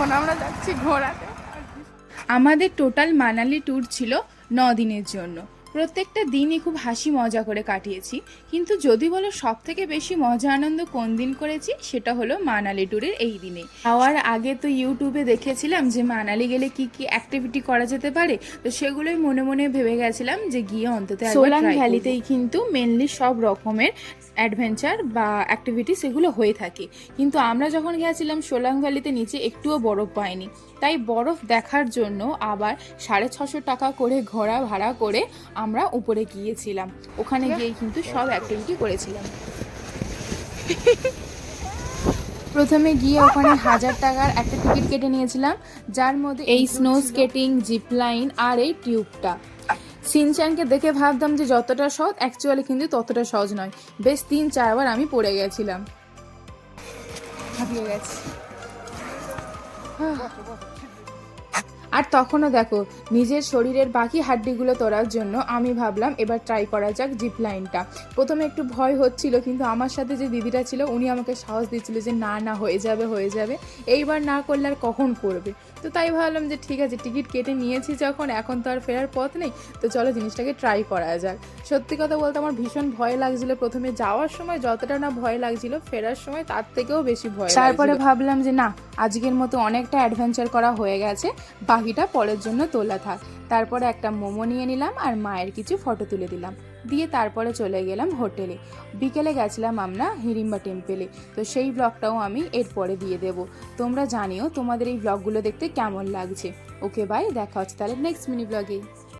এখন আমরা যাচ্ছি ঘোরাতে। আমাদের টোটাল মানালি ট্যুর ছিল 9 দিনের জন্য। প্রত্যেকটা দিনই খুব হাসি মজা করে কাটিয়েছি, কিন্তু যদি বলো সব থেকে বেশি মজা আনন্দ কোন দিন করেছি, সেটা হলো মানালি ট্যুরের এই দিনে। যাওয়ার আগে তো ইউটিউবে দেখেছিলাম যে মানালি গেলে কি কি অ্যাক্টিভিটি করা যেতে পারে, তো সেগুলোই মনে মনে ভেবে গেছিলাম যে গিয়ে অন্তত সোলাং ভ্যালিতেই কিন্তু মেনলি সব রকমের অ্যাডভেঞ্চার বা অ্যাক্টিভিটি সেগুলো হয়ে থাকে। কিন্তু আমরা যখন গিয়েছিলাম সোলাং ভ্যালিতে নিচে একটুও বরফ পাইনি, তাই বরফ দেখার জন্য আবার 650 টাকা করে ঘোড়া ভাড়া করে আমরা উপরে গিয়েছিলাম। ওখানে গিয়ে কিন্তু সব অ্যাক্টিভিটি করেছিলাম। প্রথমে গিয়ে ওখানে 1000 টাকার একটা টিকিট কেটে নিয়েছিলাম, যার মধ্যে এই স্নো স্কেটিং, জিপ লাইন আর এই টিউবটা। সিনচ্যানকে দেখে ভাবতাম যে যতটা সহজ, অ্যাকচুয়ালি কিন্তু ততটা সহজ নয়। বেশ 3-4 বার আমি পড়ে গেছিলাম, হাঁপিয়ে গেছি। আর তখনও দেখো, নিজের শরীরের বাকি হাড্ডিগুলো তোলার জন্য আমি ভাবলাম এবার ট্রাই করা যাক জিপ লাইনটা। প্রথমে একটু ভয় হচ্ছিল, কিন্তু আমার সাথে যে দিদিটা ছিল উনি আমাকে সাহস দিচ্ছিল যে না না হয়ে যাবে, এইবার না করলে আর কখন করবে। তো তাই ভাবলাম যে ঠিক আছে, টিকিট কেটে নিয়েছি যখন, এখন তো আর ফেরার পথ নেই, তো চলো জিনিসটাকে ট্রাই করা যাক। সত্যি কথা বলতে আমার ভীষণ ভয় লাগছিল প্রথমে যাওয়ার সময়, যতটা না ভয় লাগছিল ফেরার সময় তার থেকেও বেশি ভয়। তারপরে ভাবলাম যে না, আজকের মতো অনেকটা অ্যাডভেঞ্চার করা হয়ে গেছে, বাকিটা পরের জন্য তোলা থাক। তারপরে একটা মোমো নিয়ে নিলাম আর মায়ের কিছু ফটো তুলে দিলাম, দিয়ে তারপরে চলে গেলাম হোটেলে। বিকেলে গেছিলাম আমরা হিড়িম্বা টেম্পেলে, তো সেই ব্লগটাও আমি এরপরে দিয়ে দেবো। তোমরা জানিও তোমাদের এই ব্লগগুলো দেখতে কেমন লাগছে। ওকে বাই, দেখা হচ্ছে তাহলে নেক্সট মিনি ব্লগে।